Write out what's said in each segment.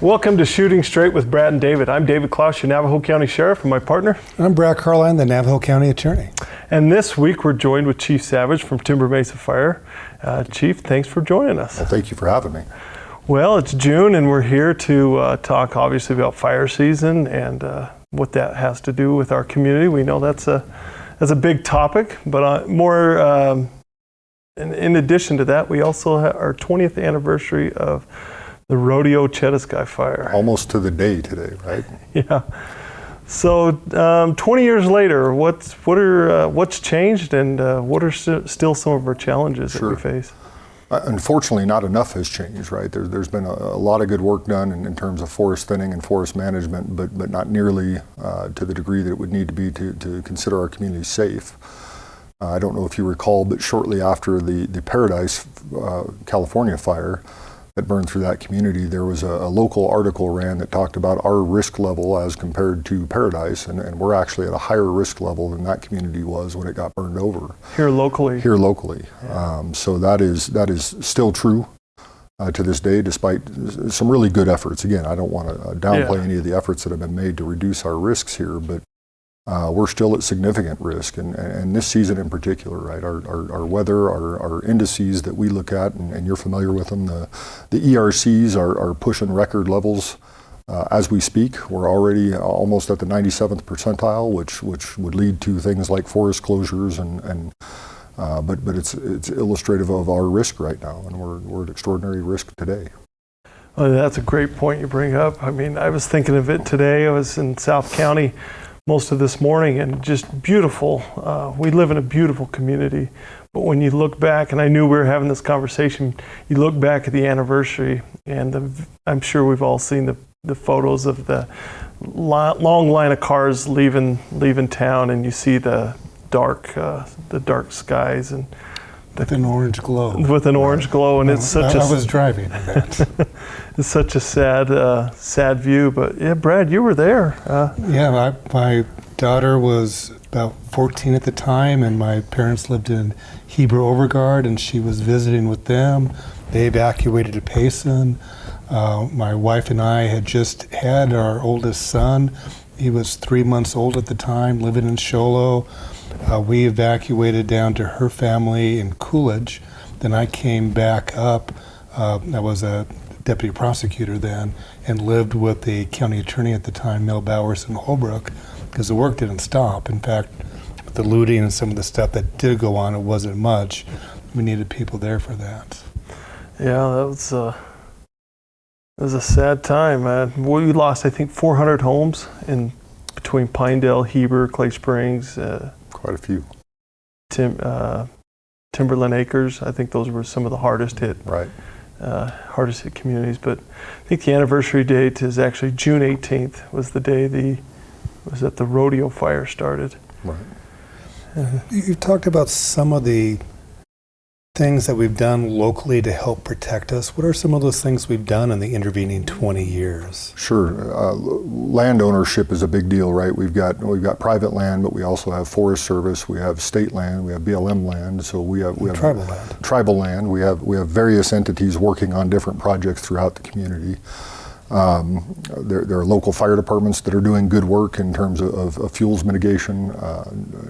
Welcome to Shooting Straight with Brad and David. I'm David Klaus, your Navajo County Sheriff, and my partner. I'm Brad Carline, the Navajo County Attorney. And this week we're joined with Chief Savage from Timber Mesa Fire. Chief, thanks for joining us. Well, thank you for having me. Well, it's June and we're here to talk obviously about fire season and what that has to do with our community. We know that's a big topic, but in addition to that, we also have our 20th anniversary of the Rodeo Chedeski fire. Almost to the day today, right? Yeah. So 20 years later, what's changed, and what are still some of our challenges that we face? Unfortunately, not enough has changed, right? There's been a lot of good work done in terms of forest thinning and forest management, but not nearly to the degree that it would need to be to consider our community safe. I don't know if you recall, but shortly after the Paradise, California fire that burned through that community, there was a local article ran that talked about our risk level as compared to Paradise, and we're actually at a higher risk level than that community was when it got burned over. Here locally. Yeah. So that is still true to this day, despite some really good efforts. Again, I don't want to downplay any of the efforts that have been made to reduce our risks here, but we're still at significant risk, and this season in particular, right? Our weather, our indices that we look at, and you're familiar with them, the ERCs are pushing record levels as we speak. We're already almost at the 97th percentile, which would lead to things like forest closures, but it's illustrative of our risk right now, and we're at extraordinary risk today. Well, that's a great point you bring up. I mean, I was thinking of it today. I was in South County most of this morning, and just beautiful. We live in a beautiful community, but when you look back, and I knew we were having this conversation, you look back at the anniversary, and I'm sure we've all seen the photos of the long line of cars leaving town, and you see the dark skies and with an orange glow. With an orange glow, and it's such I was driving that. It's such a sad view, but yeah, Brad, you were there. Yeah, my daughter was about 14 at the time, and my parents lived in Heber Overgaard, and she was visiting with them. They evacuated to Payson. My wife and I had just had our oldest son. He was 3 months old at the time, living in Show Low. We evacuated down to her family in Coolidge. Then I came back up. I was a deputy prosecutor then, and lived with the county attorney at the time, Mel Bowers, in Holbrook, because the work didn't stop. In fact, with the looting and some of the stuff that did go on, it wasn't much. We needed people there for that. Yeah, that was a sad time. We lost, I think, 400 homes in between Pinedale, Heber, Clay Springs. Quite a few. Timberland Acres. I think those were some of the hardest hit. Right. Hardest hit communities, but I think the anniversary date is actually June 18th was the day the rodeo fire started. Right. You've talked about some of the things that we've done locally to help protect us. What are some of those things we've done in the intervening 20 years? Sure. Land ownership is a big deal, right? We've got private land, but we also have Forest Service, we have state land, we have BLM land, so we have tribal land. Tribal land. We have various entities working on different projects throughout the community. There are local fire departments that are doing good work in terms of fuels mitigation.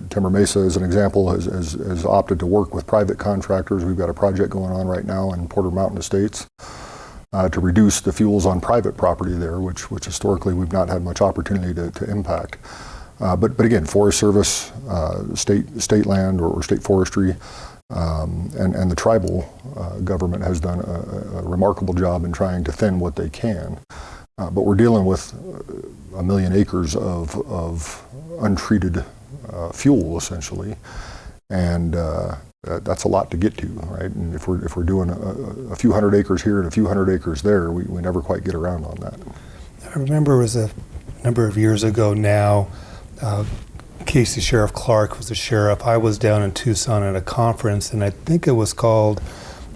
Timber Mesa, as an example, has opted to work with private contractors. We've got a project going on right now in Porter Mountain Estates to reduce the fuels on private property there, which historically we've not had much opportunity to impact. But again, Forest Service, state land or state forestry, and the tribal government has done a remarkable job in trying to thin what they can. But we're dealing with 1 million acres of untreated fuel, essentially, and that's a lot to get to, right? And if we're doing a few hundred acres here and a few hundred acres there, we never quite get around on that. I remember it was a number of years ago now. Casey Sheriff Clark was the sheriff. I was down in Tucson at a conference, and I think it was called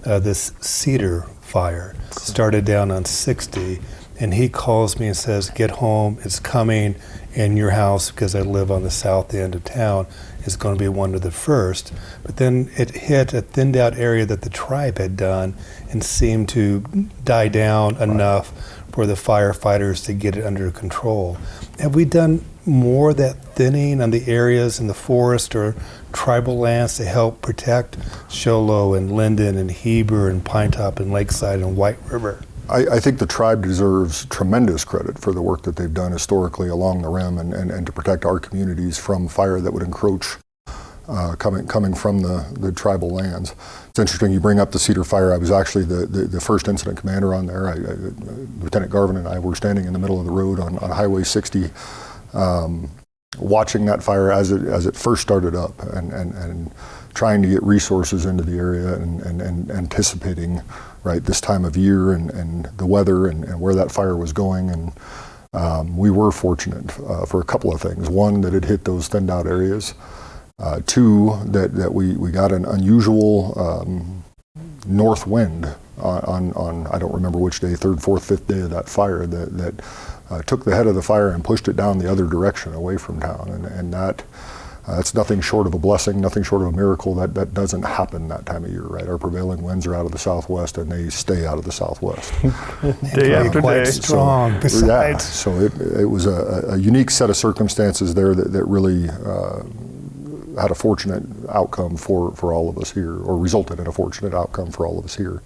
this Cedar Fire. Started down on 60, and he calls me and says, "Get home, it's coming, and your house, because I live on the south end of town, is going to be one of the first." But then it hit a thinned out area that the tribe had done and seemed to die down enough for the firefighters to get it under control. Have we done more of that thinning on the areas in the forest or tribal lands to help protect Show Low and Linden and Heber and Pinetop and Lakeside and White River? I think the tribe deserves tremendous credit for the work that they've done historically along the rim and to protect our communities from fire that would encroach coming from the tribal lands. It's interesting you bring up the Cedar Fire. I was actually the first incident commander on there. Lieutenant Garvin and I were standing in the middle of the road on Highway 60 watching that fire as it first started up and trying to get resources into the area and anticipating this time of year and the weather and where that fire was going. And we were fortunate for a couple of things. One, that it hit those thinned out areas. Two, that we got an unusual north wind on I don't remember which day, third, fourth, fifth day of that fire that took the head of the fire and pushed it down the other direction away from town. And that's nothing short of a blessing, nothing short of a miracle. That doesn't happen that time of year, right? Our prevailing winds are out of the southwest, and they stay out of the southwest. Day after quite day. strong. Besides, So it was a unique set of circumstances there that really had a fortunate outcome for all of us here, or resulted in a fortunate outcome for all of us here.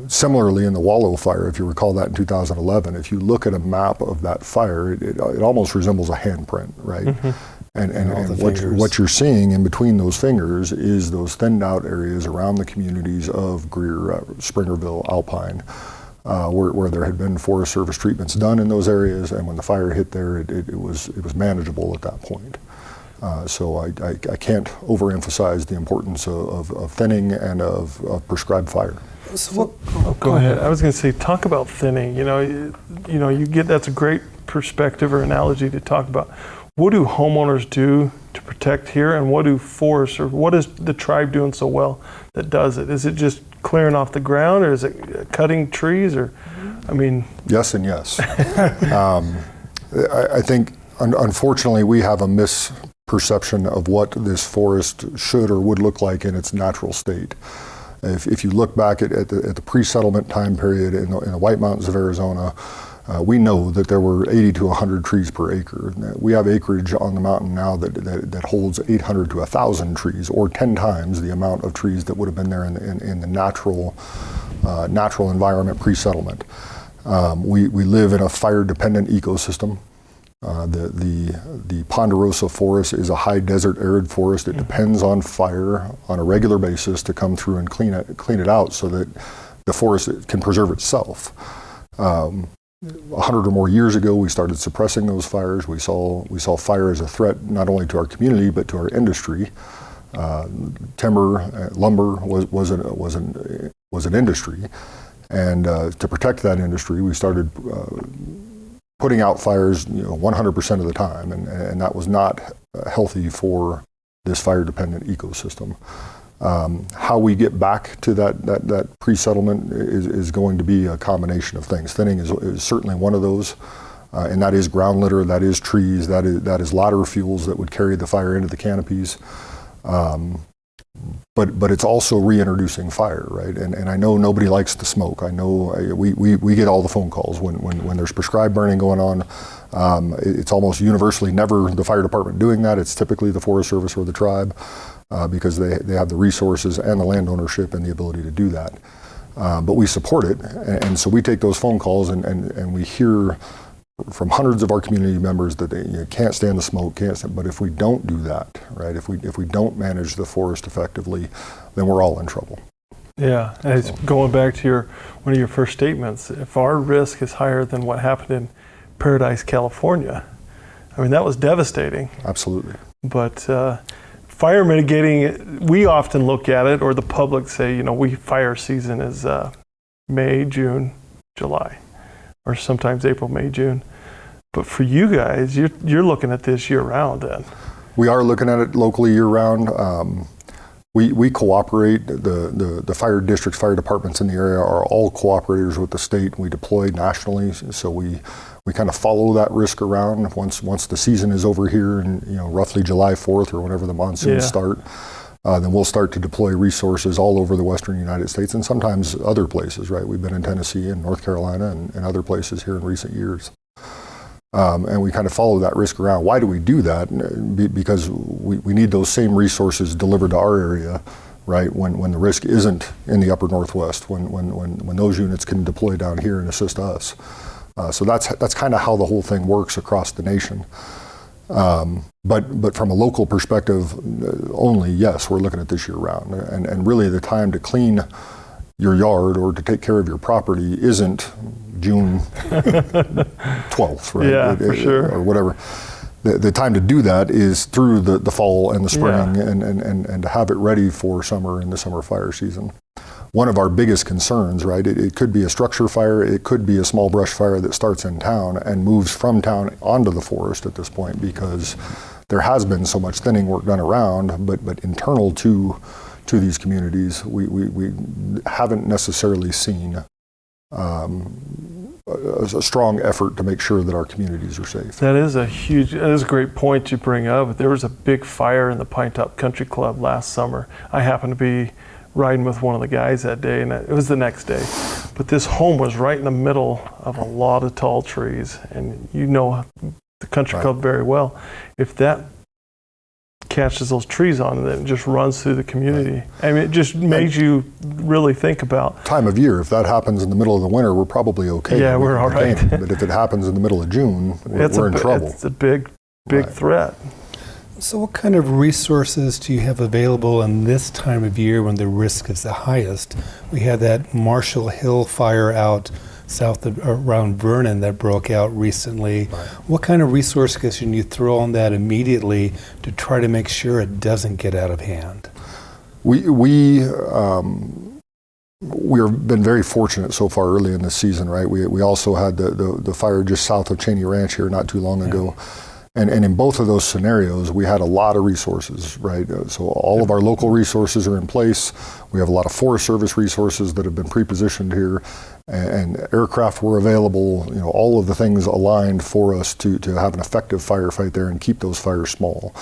Similarly, in the Wallow fire, if you recall that in 2011, if you look at a map of that fire, it almost resembles a handprint, right? Mm-hmm. And what you're seeing in between those fingers is those thinned out areas around the communities of Greer, Springerville, Alpine, where there had been Forest Service treatments done in those areas, and when the fire hit there, it was manageable at that point. So I can't overemphasize the importance of thinning and of prescribed fire. So Go ahead. I was going to say, talk about thinning. You get that's a great perspective or analogy to talk about. What do homeowners do to protect here, and what do forests, or what is the tribe doing so well that does it? Is it just clearing off the ground, or is it cutting trees, or, I mean? Yes and yes. I think, unfortunately, we have a misperception of what this forest should or would look like in its natural state. If you look back at the pre-settlement time period in the White Mountains of Arizona, we know that there were 80 to 100 trees per acre. We have acreage on the mountain now that holds 800 to 1,000 trees, or 10 times the amount of trees that would have been there in the natural environment pre-settlement. We live in a fire-dependent ecosystem. The Ponderosa forest is a high desert arid forest. It depends on fire on a regular basis to come through and clean it out so that the forest can preserve itself. 100 or more years ago, we started suppressing those fires. We saw fire as a threat not only to our community but to our industry. Timber, lumber was an industry, and to protect that industry, we started putting out fires 100% of the time, and that was not healthy for this fire-dependent ecosystem. How we get back to that pre-settlement is going to be a combination of things. Thinning is certainly one of those, and that is ground litter, that is trees, that is ladder fuels that would carry the fire into the canopies. But it's also reintroducing fire, right? And I know nobody likes the smoke. I know we get all the phone calls when there's prescribed burning going on. It's almost universally never the fire department doing that. It's typically the Forest Service or the tribe, because they have the resources and the land ownership and the ability to do that. But we support it, and so we take those phone calls and we hear from hundreds of our community members that they can't stand the smoke, but if we don't do that, right, if we don't manage the forest effectively, then we're all in trouble. Yeah, and it's going back to one of your first statements. If our risk is higher than what happened in Paradise, California, I mean, that was devastating. Absolutely. But fire mitigating, we often look at it, or the public say, fire season is May, June, July, or sometimes April, May, June. But for you guys, you're looking at this year round then. We are looking at it locally year round. We cooperate. The fire districts, fire departments in the area are all cooperators with the state. We deploy nationally, so we kind of follow that risk around. Once the season is over here, and roughly July 4th or whenever the monsoons start, then we'll start to deploy resources all over the western United States and sometimes other places. Right, we've been in Tennessee and North Carolina and other places here in recent years. And we kind of follow that risk around. Why do we do that? Because we need those same resources delivered to our area, right? When the risk isn't in the upper Northwest, when those units can deploy down here and assist us. So that's kind of how the whole thing works across the nation. But from a local perspective only, yes, we're looking at this year round. And really the time to clean your yard or to take care of your property isn't June 12th, right? Yeah, for sure. Or whatever. The time to do that is through the fall and the spring and to have it ready for summer and the summer fire season. One of our biggest concerns, right, it could be a structure fire, it could be a small brush fire that starts in town and moves from town onto the forest at this point because there has been so much thinning work done around, but internal to these communities, we haven't necessarily seen a strong effort to make sure that our communities are safe. That is a great point you bring up. There was a big fire in the Pine Top Country Club last summer. I happened to be riding with one of the guys that day, and it was the next day. But this home was right in the middle of a lot of tall trees, and the country club very well. If that catches those trees on and then it just runs through the community. Right. I mean, it just makes you really think about time of year. If that happens in the middle of the winter, we're probably okay. Yeah, we're all right. But if it happens in the middle of June, we're in trouble. It's a big threat. So what kind of resources do you have available in this time of year when the risk is the highest? We had that Marshall Hill fire out south of around Vernon that broke out recently. Right. What kind of resources can you throw on that immediately to try to make sure it doesn't get out of hand? We have been very fortunate so far early in the season, right? We also had the fire just south of Cheney Ranch here not too long ago. And in both of those scenarios, we had a lot of resources, right? So all of our local resources are in place. We have a lot of Forest Service resources that have been pre-positioned here, and aircraft were available. All of the things aligned for us to have an effective firefight there and keep those fires small.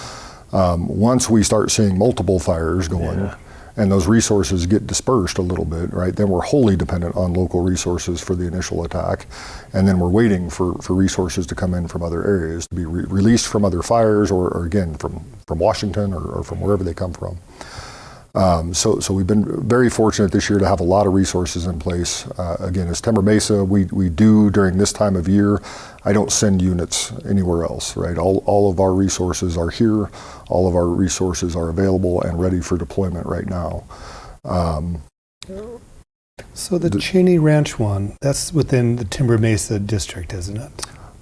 Once we start seeing multiple fires going, and those resources get dispersed a little bit, right, then we're wholly dependent on local resources for the initial attack. And then we're waiting for resources to come in from other areas, to be released from other fires or again, from Washington or from wherever they come from. So we've been very fortunate this year to have a lot of resources in place. Again, as Timber Mesa, we do during this time of year, I don't send units anywhere else, right? All of our resources are here. All of our resources are available and ready for deployment right now. So the Cheney Ranch one, that's within the Timber Mesa district, isn't it?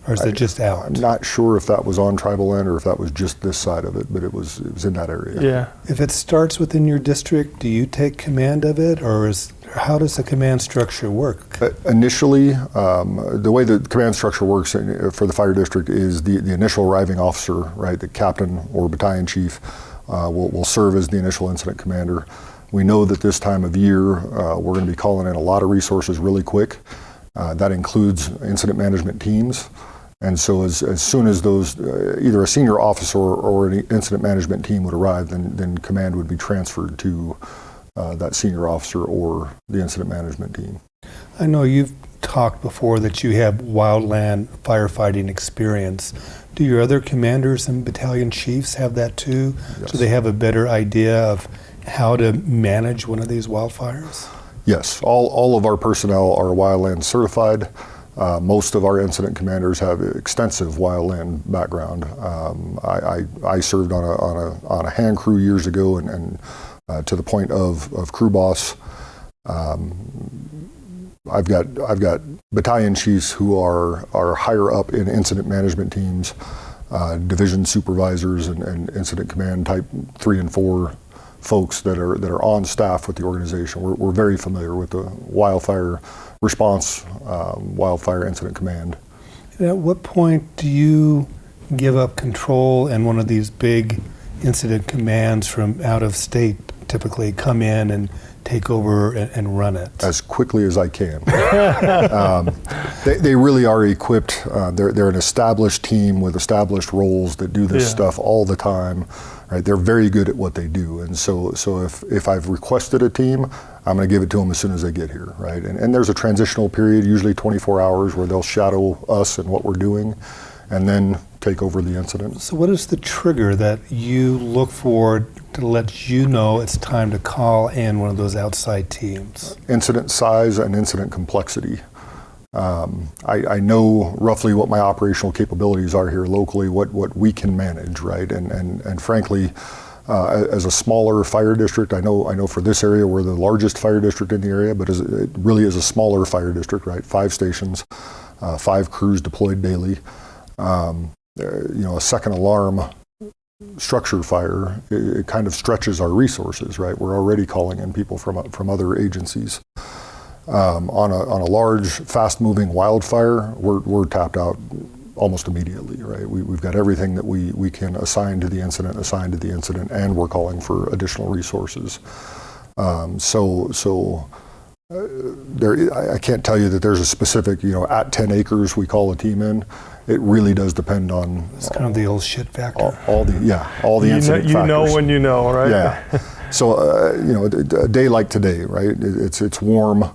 Or is it just out? I'm not sure if that was on tribal land or if that was just this side of it, but it was in that area. Yeah. If it starts within your district, do you take command of it, or how does the command structure work? Initially, the way the command structure works for the fire district is the initial arriving officer, right, the captain or battalion chief, will serve as the initial incident commander. We know that this time of year, we're going to be calling in a lot of resources really quick. That includes incident management teams. And so as soon as those, either a senior officer or an incident management team would arrive, then command would be transferred to that senior officer or the incident management team. I know you've talked before that you have wildland firefighting experience. Do your other commanders and battalion chiefs have that too? Yes. So they have a better idea of how to manage one of these wildfires? Yes, all of our personnel are wildland certified. Most of our incident commanders have extensive wildland background. I served on a hand crew years ago, and to the point of crew boss. I've got battalion chiefs who are higher up in incident management teams, division supervisors, and incident command type 3 and 4 folks that are on staff with the organization. We're very familiar with the wildfire response, wildfire incident command. And at what point do you give up control and one of these big incident commands from out-of-state typically come in and take over and run it? As quickly as I can. They really are equipped. They're an established team with established roles that do this stuff all the time. Right? They're very good at what they do. And so if I've requested a team, I'm going to give it to them as soon as they get here. Right? And there's a transitional period, usually 24 hours, where they'll shadow us and what we're doing, and then take over the incident. So what is the trigger that you look for to let you know it's time to call in one of those outside teams? Incident size and incident complexity. I know roughly what my operational capabilities are here locally, what we can manage, right? And frankly, as a smaller fire district, I know for this area we're the largest fire district in the area, but it really is a smaller fire district, right? 5 stations, 5 crews deployed daily. A second alarm structure fire, it kind of stretches our resources, right? We're already calling in people from other agencies. On a large, fast-moving wildfire, we're tapped out almost immediately, right? We've got everything that we can assign to the incident, and we're calling for additional resources. I can't tell you that there's a specific, at 10 acres we call a team in. It really does depend on. It's kind of the old shit factor. All the incident factors. You know when you know, right? Yeah. So a day like today, right? It's warm.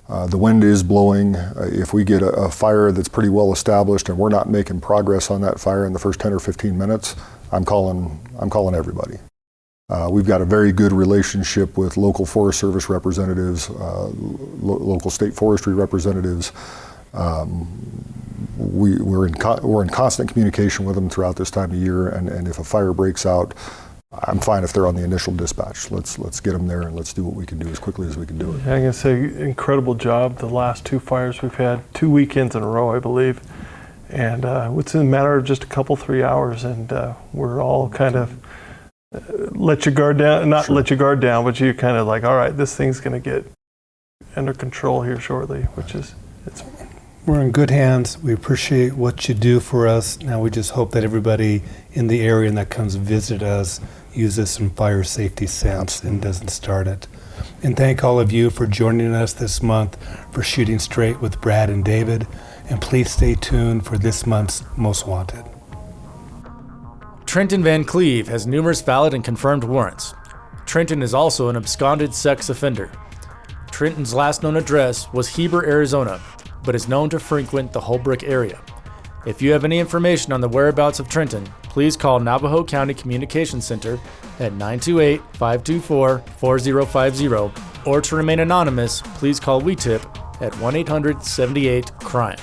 The wind is blowing. If we get a fire that's pretty well established and we're not making progress on that fire in the first 10 or 15 minutes, I'm calling everybody. We've got a very good relationship with local Forest Service representatives, local state forestry representatives. We're in constant communication with them throughout this time of year, and if a fire breaks out, I'm fine if they're on the initial dispatch. Let's get them there and let's do what we can do as quickly as we can do it. Yeah, I'm gonna say incredible job. The last 2 fires we've had, 2 weekends in a row, I believe, and it's in a matter of just a couple, 3 hours, and we're all kind of let your guard down, not let your guard down, but you're kind of like, all right, this thing's gonna get under control here shortly, which is We're in good hands. We appreciate what you do for us. Now we just hope that everybody in the area and that comes visit us uses some fire safety sense and doesn't start it. And thank all of you for joining us this month for Shooting Straight with Brad and David. And please stay tuned for this month's Most Wanted. Trenton Van Cleve has numerous valid and confirmed warrants. Trenton is also an absconded sex offender. Trenton's last known address was Heber, Arizona, but is known to frequent the Holbrook area. If you have any information on the whereabouts of Trenton, please call Navajo County Communications Center at 928-524-4050, or to remain anonymous, please call WeTip at 1-800-78-CRIME.